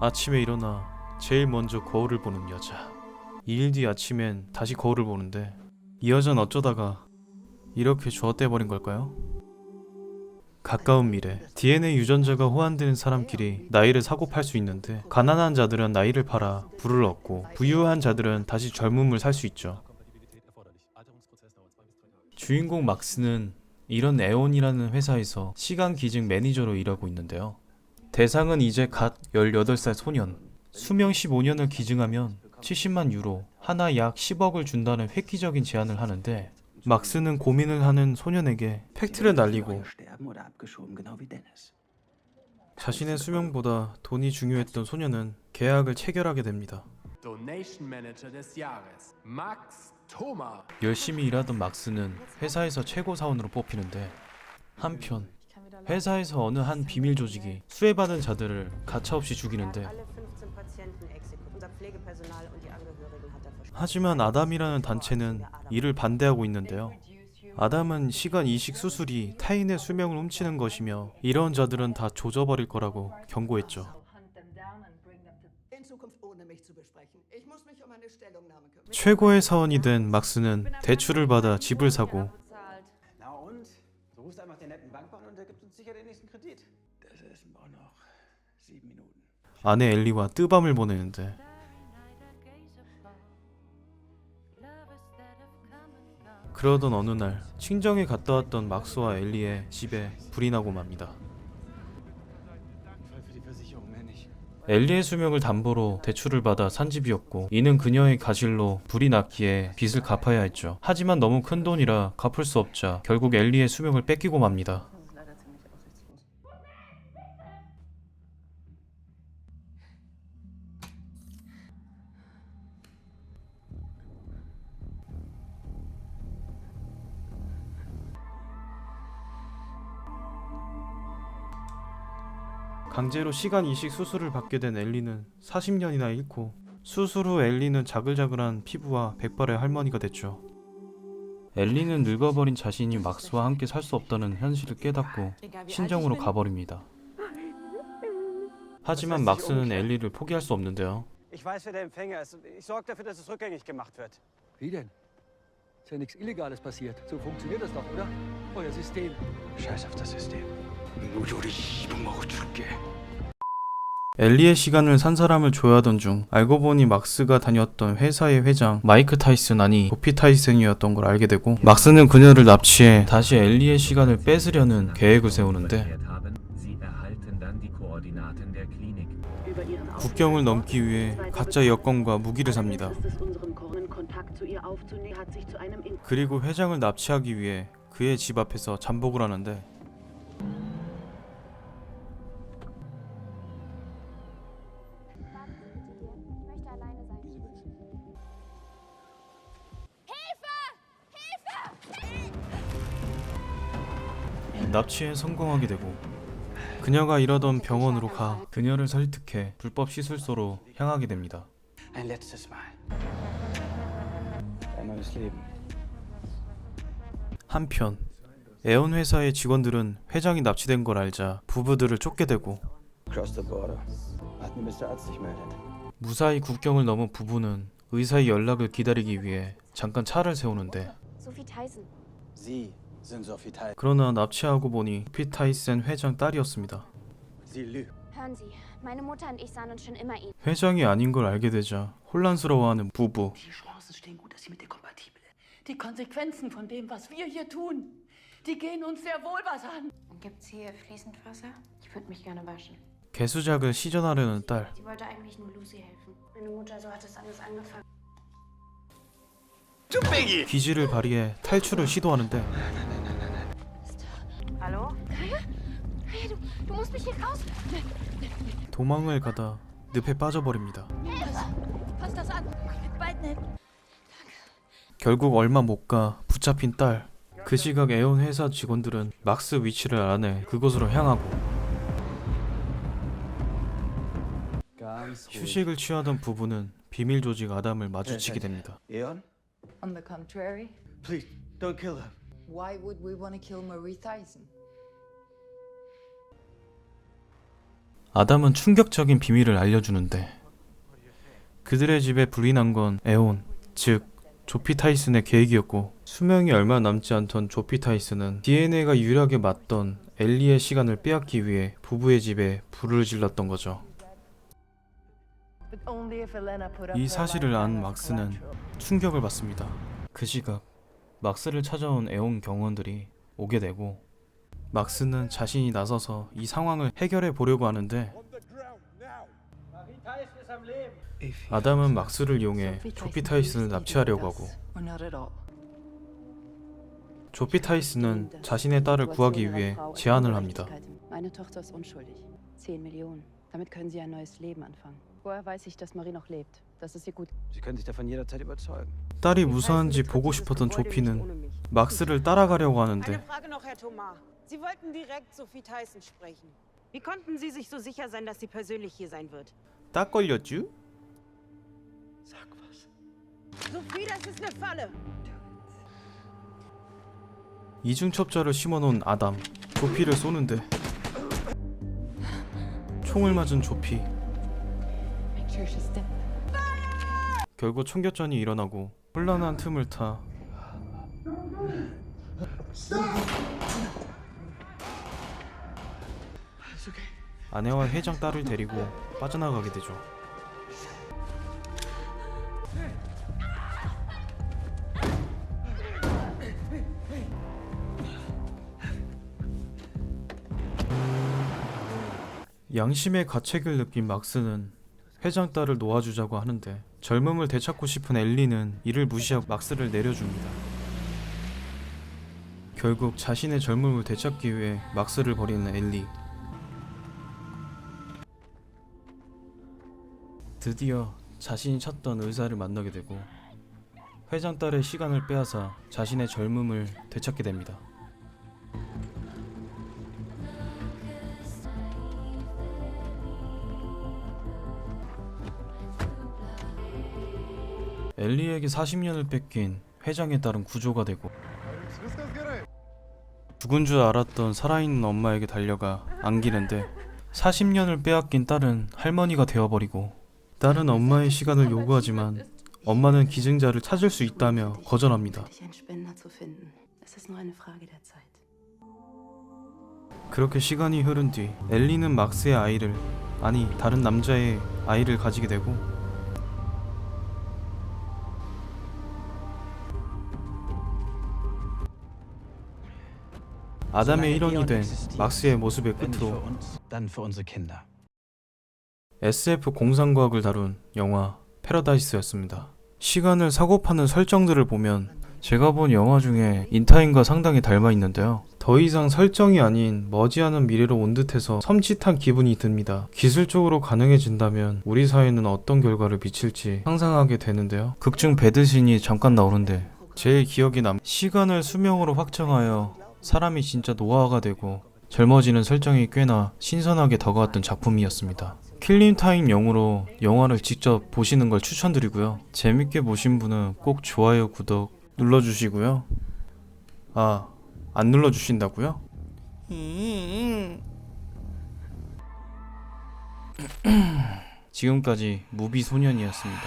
아침에 일어나 제일 먼저 거울을 보는 여자. 2일 뒤 아침엔 다시 거울을 보는데 이 여자는 어쩌다가 이렇게 주워떼버린 걸까요? 가까운 미래, DNA 유전자가 호환되는 사람끼리 나이를 사고 팔 수 있는데 가난한 자들은 나이를 팔아 부를 얻고 부유한 자들은 다시 젊음을 살 수 있죠. 주인공 막스는 이런 에온이라는 회사에서 시간 기증 매니저로 일하고 있는데요. 대상은 이제 갓 18살 소년. 수명 15년을 기증하면 70만 유로, 하나 약 10억을 준다는 획기적인 제안을 하는데 막스는 고민을 하는 소년에게 팩트를 날리고 자신의 수명보다 돈이 중요했던 소년은 계약을 체결하게 됩니다. 열심히 일하던 막스는 회사에서 최고 사원으로 뽑히는데 한편 회사에서 어느 한 비밀 조직이 수혜받은 자들을 가차없이 죽이는데 하지만 아담이라는 단체는 이를 반대하고 있는데요. 아담은 시간 이식 수술이 타인의 수명을 훔치는 것이며 이런 자들은 다 조져버릴 거라고 경고했죠. 최고의 사원이 된 막스는 대출을 받아 집을 사고 아내 엘리와 뜨밤을 보내는데 그러던 어느 날 친정에 갔다 왔던 막스와 엘리의 집에 불이 나고 맙니다. 엘리의 수명을 담보로 대출을 받아 산 집이었고 이는 그녀의 가실로 불이 났기에 빚을 갚아야 했죠. 하지만 너무 큰 돈이라 갚을 수 없자 결국 엘리의 수명을 뺏기고 맙니다. 강제로 시간 이식 수술을 받게 된 엘리는 40년이나 잃고 수술 후 엘리는 자글자글한 피부와 백발의 할머니가 됐죠. 엘리는 늙어버린 자신이 막스와 함께 살 수 없다는 현실을 깨닫고 신정으로 가버립니다. 하지만 막스는 엘리를 포기할 수 없는데요. Ich weiß, wer der Empfänger ist. Ich sorge dafür, dass es rückgängig gemacht wird. Wie denn? Ist ja nichts Illegales passiert. So funktioniert das doch, oder? Euer System. Scheiß auf das System. 우리 입은 먹어줄게. 엘리의 시간을 산 사람을 조여하던 중 알고 보니 막스가 다녔던 회사의 회장 마이크 타이슨 아니 도피 타이슨이었던 걸 알게 되고 막스는 그녀를 납치해 다시 엘리의 시간을 뺏으려는 계획을 세우는데 국경을 넘기 위해 가짜 여권과 무기를 삽니다. 그리고 회장을 납치하기 위해 그의 집 앞에서 잠복을 하는데 납치에 성공하게 되고 그녀가 일하던 병원으로 가 그녀를 설득해 불법 시술소로 향하게 됩니다. Ein letztes Mal. Ein neues Leben. 한편 에온 회사의 직원들은 회장이 납치된 걸 알자 부부들을 쫓게 되고 Cross the border. Hat mir Mr. Arzt sich meldet. 무사히 국경을 넘은 부부는 의사의 연락을 기다리기 위해 잠깐 차를 세우는데 Sophie Tyson. Sie sind Sophie Tyson. 그러나 납치하고 보니 피타이센 회장 딸이었습니다. Sie lügt. Hören Sie, meine Mutter und ich sahen uns schon immer ähnlich. 회장이 아닌 걸 알게 되자 혼란스러워하는 부부. Die Chancen stehen gut, dass sie mit dir kompatibel ist. Die Konsequenzen von dem, was wir hier tun, die gehen uns sehr wohl was an. Gibt's hier fließend Wasser? Ich würde mich gerne waschen. 개수작을 시전하려는 딸. Sie wollte eigentlich nur Lucy helfen. Meine Mutter, so hat es alles angefangen. 기지를 발휘해 탈출을 시도하는데 Hallo? Hey, du musst mich hier raus. 도망을 가다 늪에 빠져버립니다. Fass das an. Mit beiden Händen. 결국 얼마 못 가 붙잡힌 딸. 그 시각 에온 회사 직원들은 막스 위치를 알아내 그곳으로 향하고 Ganz ruhig. 휴식을 취하던 부부는 비밀 조직 아담을 마주치게 됩니다. Eon? On the contrary, Please, don't kill her. why would we want to kill Marie Tyson? 아담은 충격적인 비밀을 알려주는데 그들의 집에 불이 난 건 에온, 즉 조피 타이슨의 계획이었고 수명이 얼마 남지 않던 조피 타이슨은 DNA가 유일하게 맞던 엘리의 시간을 빼앗기 위해 부부의 집에 불을 질렀던 거죠. 이 사실을 안 막스는 충격을 받습니다. 그 시각 막스를 찾아온 에온 경호원들이 오게 되고 막스는 자신이 나서서 이 상황을 해결해 보려고 하는데 아담은 막스를 이용해 조피 타이슨을 납치하려고 하고 조피 타이슨은 자신의 딸을 구하기 위해 제안을 합니다. Meine Tochter ist unschuldig. 10 Millionen. Damit können Sie ein neues Leben anfangen. Woher weiß ich, dass Marie noch lebt? Das ist ihr gut. Sie können sich davon jederzeit überzeugen. 딸이 무사한지 보고 싶었던 조피는 막스를 따라가려고 하는데 Eine Frage noch, Herr Thomas. Sie wollten direkt Sophie Tyson sprechen. Wie konnten Sie sich so sicher sein, dass sie persönlich hier sein wird? 딱 걸렸쥬? Sophie, das ist eine Falle. 이중첩자를 심어놓은 아담, 조피를 쏘는데 총을 맞은 조피. 결국 총격전이 일어나고 혼란한 틈을 타 아내와 회장 딸을 데리고 빠져나가게 되죠. 양심의 가책을 느낀 막스는 회장 딸을 놓아주자고 하는데 젊음을 되찾고 싶은 엘리는 이를 무시하고 막스를 내려줍니다. 결국 자신의 젊음을 되찾기 위해 막스를 버리는 엘리. 드디어 자신이 찾던 의사를 만나게 되고 회장 딸의 시간을 빼앗아 자신의 젊음을 되찾게 됩니다. 엘리에게 40년을 뺏긴 회장의 딸은 구조가 되고 죽은 줄 알았던 살아있는 엄마에게 달려가 안기는데 40년을 빼앗긴 딸은 할머니가 되어버리고 딸은 엄마의 시간을 요구하지만 엄마는 기증자를 찾을 수 있다며 거절합니다. 그렇게 시간이 흐른 뒤 엘리는 막스의 아이를, 아니 다른 남자의 아이를 가지게 되고 아담의 일원이 된 막스의 모습의 끝으로 Dann für unsere Kinder. SF 공상과학을 다룬 영화 패러다이스였습니다. 시간을 사고파는 설정들을 보면 제가 본 영화 중에 인타임과 상당히 닮아 있는데요. 더 이상 설정이 아닌 머지않은 미래로 온 듯해서 섬찟한 기분이 듭니다. 기술적으로 가능해진다면 우리 사회는 어떤 결과를 미칠지 상상하게 되는데요. 극중 배드신이 잠깐 나오는데 제일 기억에 시간을 수명으로 확정하여 사람이 진짜 노화가 되고 젊어지는 설정이 꽤나 신선하게 다가왔던 작품이었습니다. 킬링타임 0으로 영화를 직접 보시는 걸 추천드리고요. 재밌게 보신 분은 꼭 좋아요, 구독 눌러주시고요. 아, 안 눌러주신다고요? 지금까지 무비소년이었습니다.